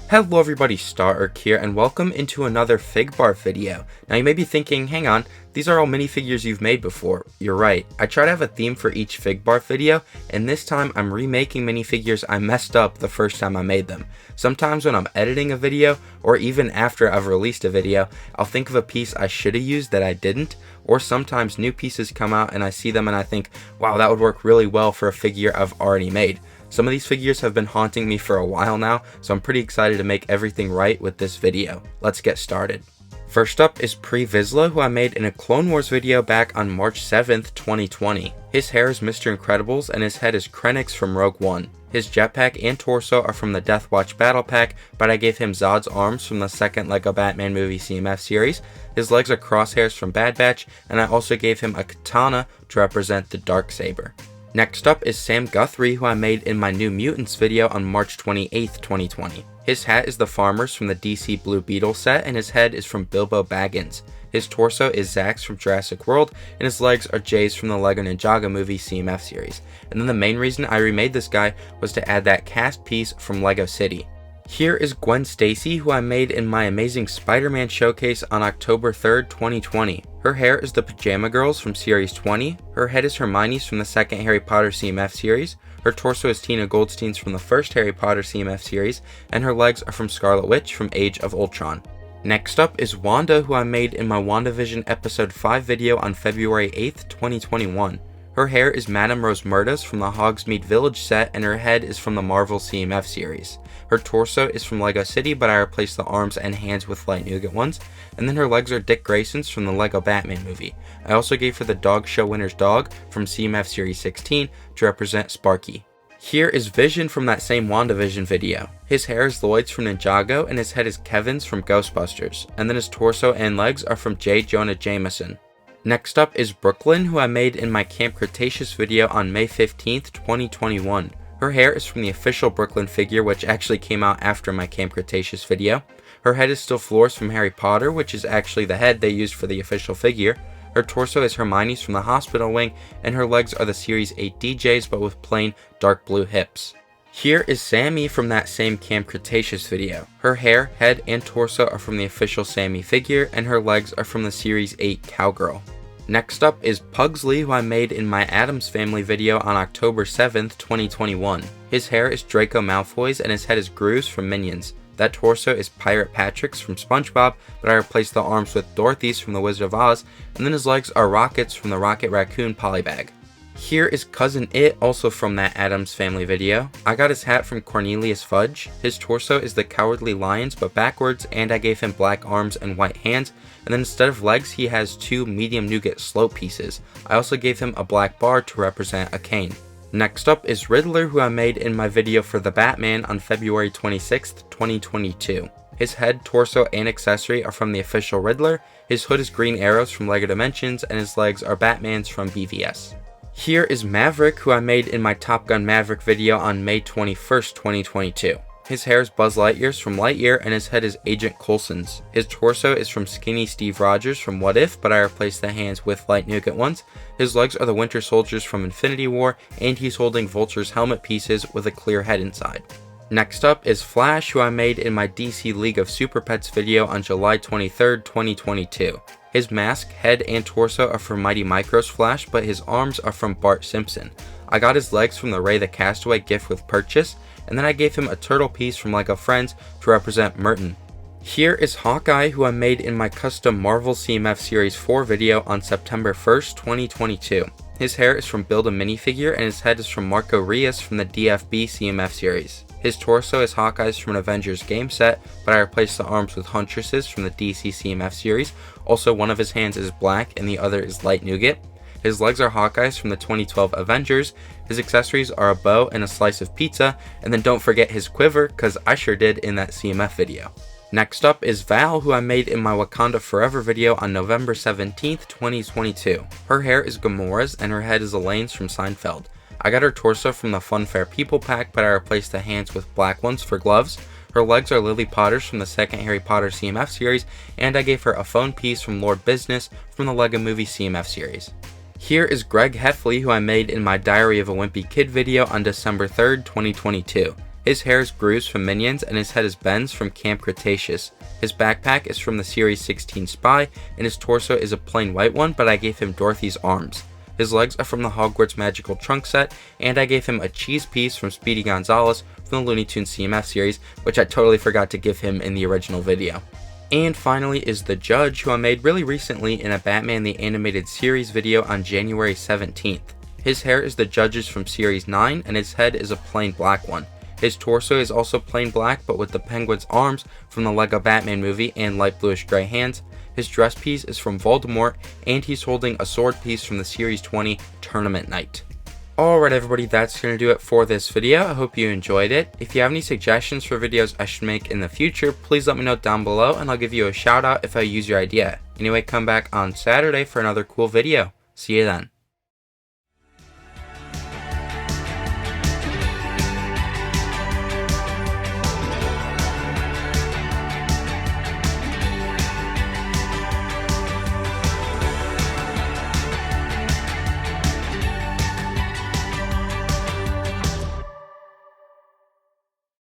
Hello everybody, Stark here, and welcome into another Figbarf video. Now you may be thinking, hang on, these are all minifigures you've made before. You're right, I try to have a theme for each Figbarf video, and this time I'm remaking minifigures I messed up the first time I made them. Sometimes when I'm editing a video, or even after I've released a video, I'll think of a piece I should have used that I didn't, or sometimes new pieces come out and I see them and I think, wow, that would work really well for a figure I've already made. Some of these figures have been haunting me for a while now, so I'm pretty excited to make everything right with this video. Let's get started. First up is Vizsla, who I made in a Clone Wars video back on March 7th, 2020. His hair is Mr. Incredibles and his head is Krennic's from Rogue One. His jetpack and torso are from the Death Watch Battle Pack, but I gave him Zod's arms from the second LEGO Batman movie CMF series. His legs are crosshairs from Bad Batch, and I also gave him a katana to represent the Darksaber. Next up is Sam Guthrie, who I made in my New Mutants video on March 28th, 2020. His hat is the Farmers from the DC Blue Beetle set, and his head is from Bilbo Baggins. His torso is Zack's from Jurassic World, and his legs are Jay's from the LEGO Ninjago movie CMF series. And then the main reason I remade this guy was to add that cast piece from LEGO City. Here is Gwen Stacy, who I made in my Amazing Spider-Man showcase on October 3rd, 2020. Her hair is the Pajama Girls from Series 20, her head is Hermione's from the second Harry Potter CMF series, her torso is Tina Goldstein's from the first Harry Potter CMF series, and her legs are from Scarlet Witch from Age of Ultron. Next up is Wanda, who I made in my WandaVision Episode 5 video on February 8th, 2021. Her hair is Madame Rosmerta's from the Hogsmeade Village set, and her head is from the Marvel CMF series. Her torso is from LEGO City, but I replaced the arms and hands with light nougat ones, and then her legs are Dick Grayson's from the LEGO Batman movie. I also gave her the Dog Show Winner's dog from CMF Series 16 to represent Sparky. Here is Vision from that same WandaVision video. His hair is Lloyd's from Ninjago, and his head is Kevin's from Ghostbusters, and then his torso and legs are from J. Jonah Jameson. Next up is Brooklyn, who I made in my Camp Cretaceous video on May 15th, 2021. Her hair is from the official Brooklyn figure, which actually came out after my Camp Cretaceous video. Her head is still Floor's from Harry Potter, which is actually the head they used for the official figure. Her torso is Hermione's from the Hospital Wing, and her legs are the Series 8 DJ's but with plain dark blue hips. Here is Sammy from that same Camp Cretaceous video. Her hair, head, and torso are from the official Sammy figure, and her legs are from the Series 8 Cowgirl. Next up is Pugs, who I made in my Addams Family video on October 7th, 2021. His hair is Draco Malfoy's and his head is Gru's from Minions. That torso is Pirate Patrick's from SpongeBob, but I replaced the arms with Dorothy's from The Wizard of Oz, and then his legs are Rocket's from the Rocket Raccoon Polybag. Here is Cousin It, also from that Addams Family video. I got his hat from Cornelius Fudge. His torso is the Cowardly Lions but backwards, and I gave him black arms and white hands, and then instead of legs he has two medium nougat slope pieces. I also gave him a black bar to represent a cane. Next up is Riddler, who I made in my video for the Batman on February 26th, 2022. His head, torso, and accessory are from the official Riddler, his hood is Green Arrows from LEGO Dimensions, and his legs are Batman's from BVS. Here is Maverick, who I made in my Gun Maverick video on May 21st, 2022. His hair is Buzz Lightyear's from Lightyear, and his head is Agent Coulson's. His torso is from Skinny Steve Rogers from What If, but I replaced the hands with light nougat ones. His legs are the Winter Soldiers from Infinity War, and he's holding Vulture's helmet pieces with a clear head inside. Next up is Flash, who I made in my DC League of Super Pets video on July 23rd, 2022. His mask, head, and torso are from Mighty Micro's Flash, but his arms are from Bart Simpson. I got his legs from the Ray the Castaway gift with purchase, and then I gave him a turtle piece from LEGO Friends to represent Merton. Here is Hawkeye, who I made in my custom Marvel CMF Series 4 video on September 1st, 2022. His hair is from Build a Minifigure, and his head is from Marco Rios from the DFB CMF series. His torso is Hawkeye's from an Avengers game set, but I replaced the arms with Huntresses from the DC CMF series. Also, one of his hands is black and the other is light nougat. His legs are Hawkeye's from the 2012 Avengers. His accessories are a bow and a slice of pizza, and then don't forget his quiver, cause I sure did in that CMF video. Next up is Val, who I made in my Wakanda Forever video on November 17th, 2022. Her hair is Gamora's and her head is Elaine's from Seinfeld. I got her torso from the Funfair People Pack, but I replaced the hands with black ones for gloves. Her legs are Lily Potter's from the second Harry Potter CMF series, and I gave her a phone piece from Lord Business from the LEGO Movie CMF series. Here is Greg Heffley, who I made in my Diary of a Wimpy Kid video on December 3rd, 2022. His hair is Gru's from Minions, and his head is Ben's from Camp Cretaceous. His backpack is from the Series 16 Spy, and his torso is a plain white one, but I gave him Dorothy's arms. His legs are from the Hogwarts Magical Trunk set, and I gave him a cheese piece from Speedy Gonzales from the Looney Tunes CMF series, which I totally forgot to give him in the original video. And finally is the Judge, who I made really recently in a Batman the Animated Series video on January 17th. His hair is the Judge's from Series 9, and his head is a plain black one. His torso is also plain black, but with the Penguin's arms from the Lego Batman movie and light bluish gray hands. His dress piece is from Voldemort, and he's holding a sword piece from the Series 20 Tournament Night. Alright everybody, that's going to do it for this video. I hope you enjoyed it. If you have any suggestions for videos I should make in the future, please let me know down below, and I'll give you a shout out if I use your idea. Anyway, come back on Saturday for another cool video. See you then.